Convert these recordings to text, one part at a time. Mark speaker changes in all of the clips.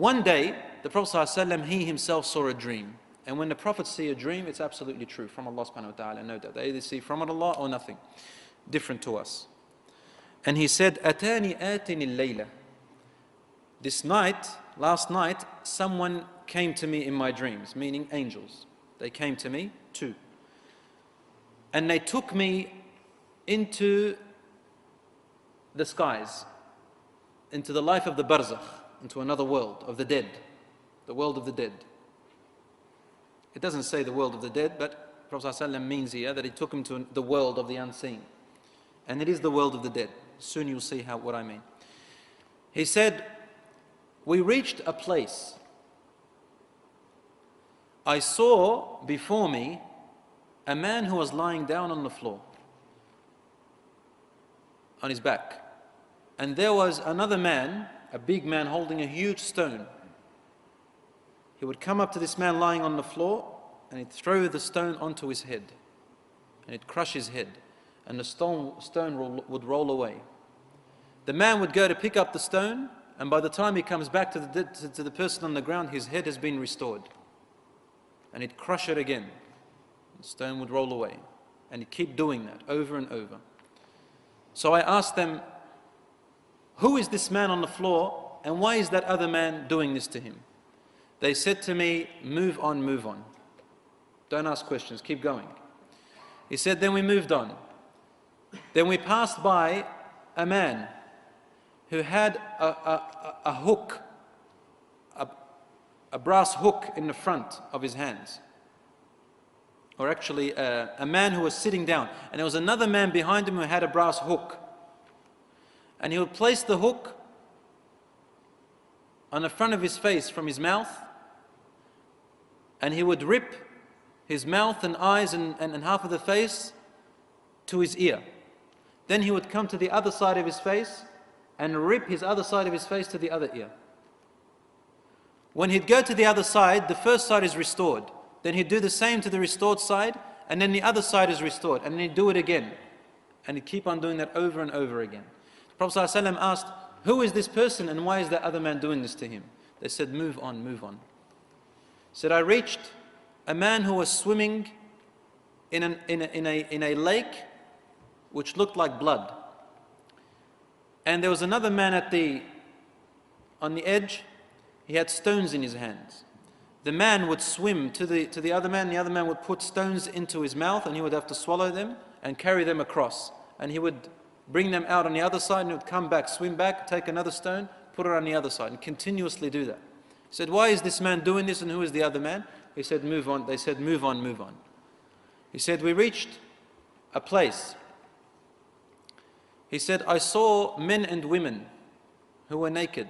Speaker 1: One day, the Prophet ﷺ, he himself saw a dream. And when the Prophets see a dream, it's absolutely true from Allah subhanahu wa ta'ala, no doubt. They either see from Allah or nothing, different to us. And he said, Atani atini al-layla. This night, last night, someone came to me in my dreams, meaning angels. They came to me, two. And they took me into the skies, into the life of the Barzakh, into another world of the dead, the world of the dead. It doesn't say the world of the dead, but Prophet ﷺ means here that he took him to the world of the unseen. And it is the world of the dead. Soon you'll see what I mean. He said, we reached a place. I saw before me a man who was lying down on the floor, on his back. And there was another man, a big man, holding a huge stone. He would come up to this man lying on the floor and he'd throw the stone onto his head. And it'd crush his head. And the stone would roll away. The man would go to pick up the stone, and by the time he comes back to the person on the ground, his head has been restored. And he'd crush it again. The stone would roll away. And he'd keep doing that over and over. So I asked them, who is this man on the floor, and why is that other man doing this to him? They said to me, move on, move on. Don't ask questions, keep going. He said, then we moved on. Then we passed by a man who had a hook, a brass hook in the front of his hands. Or actually a man who was sitting down. And there was another man behind him who had a brass hook. And he would place the hook on the front of his face from his mouth, and he would rip his mouth and eyes and half of the face to his ear. Then he would come to the other side of his face and rip his other side of his face to the other ear. When he'd go to the other side, the first side is restored. Then he'd do the same to the restored side, and then the other side is restored, and then he'd do it again. And he'd keep on doing that over and over again. The Prophet ﷺ asked, who is this person and why is that other man doing this to him? They said, move on, move on. He said, I reached a man who was swimming in a lake which looked like blood. And there was another man on the edge. He had stones in his hands. The man would swim to the other man. The other man would put stones into his mouth and he would have to swallow them and carry them across. And he would bring them out on the other side and he would come back, swim back, take another stone, put it on the other side and continuously do that. He said, why is this man doing this and who is the other man? He said, move on. They said, move on, move on. He said, we reached a place. He said, I saw men and women who were naked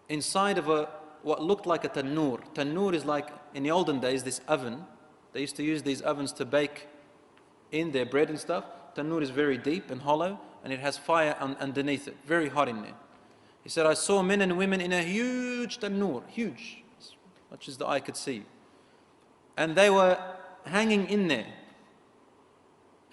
Speaker 1: inside of what looked like a tannoor. Tannoor is like, in the olden days, this oven. They used to use these ovens to bake in their bread and stuff. Tannoor is very deep and hollow, and it has fire underneath it, very hot in there. He said, I saw men and women in a huge tannoor, huge, as much as the eye could see. And they were hanging in there.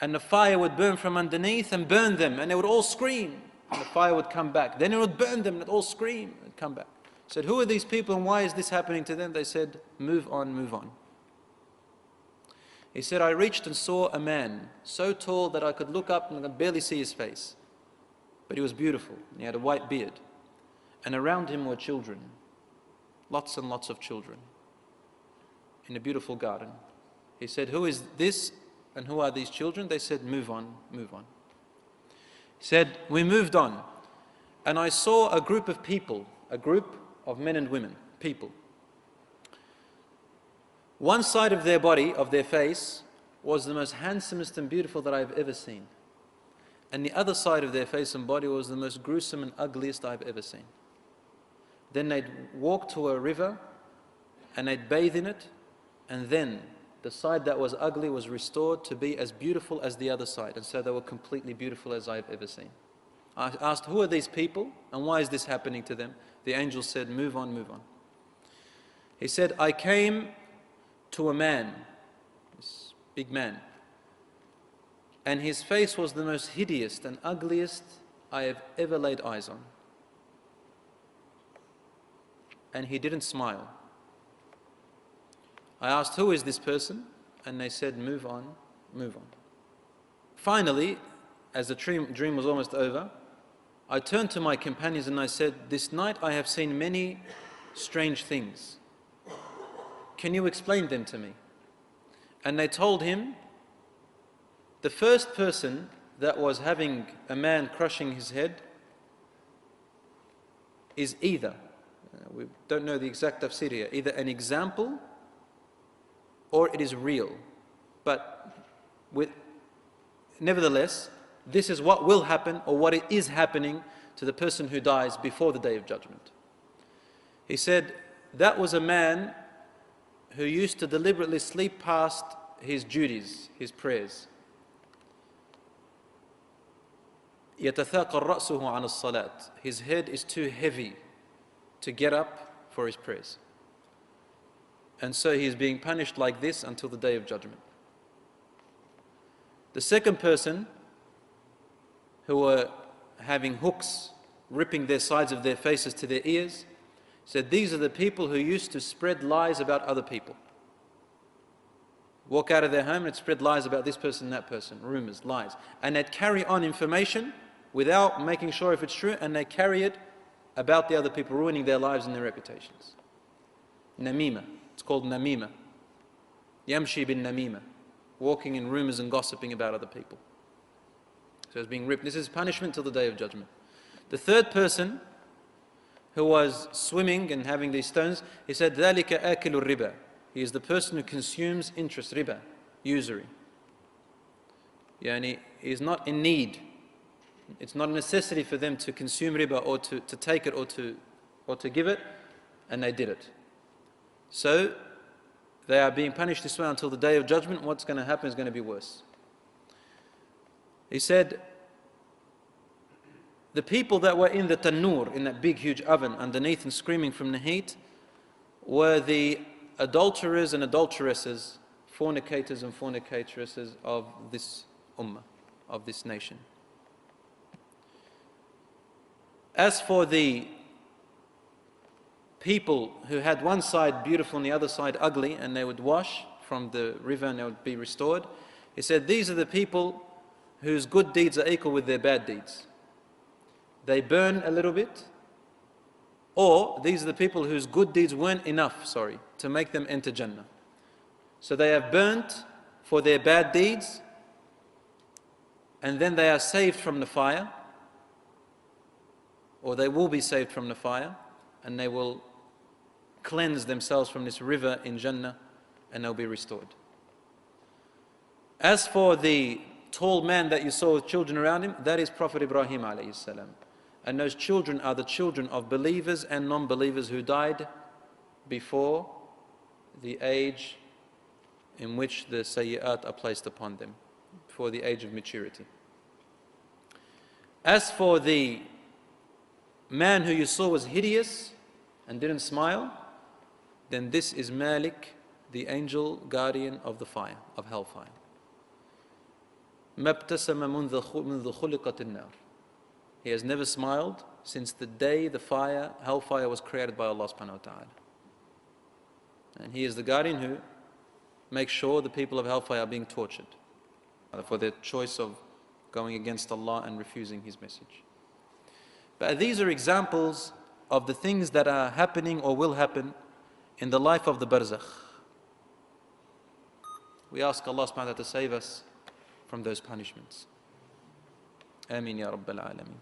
Speaker 1: And the fire would burn from underneath and burn them, and they would all scream. And the fire would come back. Then it would burn them, and they'd all scream and come back. He said, who are these people and why is this happening to them? They said, move on, move on. He said, I reached and saw a man so tall that I could look up and I could barely see his face. But he was beautiful, and he had a white beard. And around him were children, lots and lots of children, in a beautiful garden. He said, who is this and who are these children? They said, move on, move on. He said, we moved on, and I saw a group of people, a group of men and women, people. One side of their body, of their face, was the most handsomest and beautiful that I've ever seen. And the other side of their face and body was the most gruesome and ugliest I've ever seen. Then they'd walk to a river and they'd bathe in it, and then the side that was ugly was restored to be as beautiful as the other side. And so they were completely beautiful as I've ever seen. I asked, who are these people and why is this happening to them? The angel said, move on, move on. He said, I came to a man, this big man, and his face was the most hideous and ugliest I have ever laid eyes on. and he didn't smile. I asked, who is this person? And they said, move on, move on. Finally, as the dream was almost over, I turned to my companions and I said, this night I have seen many strange things. Can you explain them to me? And they told him, the first person that was having a man crushing his head is either, we don't know the exact tafsir here, either an example or it is real. But nevertheless, this is what will happen or what it is happening to the person who dies before the Day of Judgment. He said, that was a man who used to deliberately sleep past his duties, his prayers. يَتَثَاقَ رَأْسُهُ عَنَ الصَّلَاةِ. His head is too heavy to get up for his prayers. And so he is being punished like this until the Day of Judgment. The second person, who were having hooks ripping their sides of their faces to their ears, said these are the people who used to spread lies about other people. Walk out of their home and spread lies about this person, that person, rumors, lies. And they'd carry on information without making sure if it's true, and they carry it about the other people, ruining their lives and their reputations. Namima. It's called namima. Yamshi bin namima. Walking in rumors and gossiping about other people. So it's being ripped. This is punishment till the Day of Judgment. The third person, who was swimming and having these stones, he said, ذَلِكَ آكِلُ الرِّبَى. He is the person who consumes interest, riba, usury. Yani, he is not in need. It's not a necessity for them to consume riba or to take it or to give it, and they did it. So they are being punished this way until the Day of Judgment. What's going to happen is going to be worse. He said, the people that were in the tanur, in that big huge oven underneath and screaming from the heat, were the adulterers and adulteresses, fornicators and fornicatresses of this ummah, of this nation. As for the people who had one side beautiful and the other side ugly, and they would wash from the river and they would be restored, he said these are the people whose good deeds are equal with their bad deeds. They burn a little bit, or these are the people whose good deeds weren't enough, to make them enter Jannah. So they have burnt for their bad deeds, and then they are saved from the fire, or they will be saved from the fire, and they will cleanse themselves from this river in Jannah, and they'll be restored. As for the tall man that you saw with children around him, that is Prophet Ibrahim alayhi salam. And those children are the children of believers and non-believers who died before the age in which the sayyat are placed upon them, before the age of maturity. As for the man who you saw was hideous and didn't smile, then this is Malik, the angel guardian of the fire, of hellfire. مَبْتَسَمَ مُنْذَ خُلِقَتِ النَّارِ. He has never smiled since the day the hellfire was created by Allah subhanahu wa ta'ala. And he is the guardian who makes sure the people of hellfire are being tortured for their choice of going against Allah and refusing His message. But these are examples of the things that are happening or will happen in the life of the Barzakh. We ask Allah subhanahu wa ta'ala to save us from those punishments. Ameen ya Rabbal Alameen.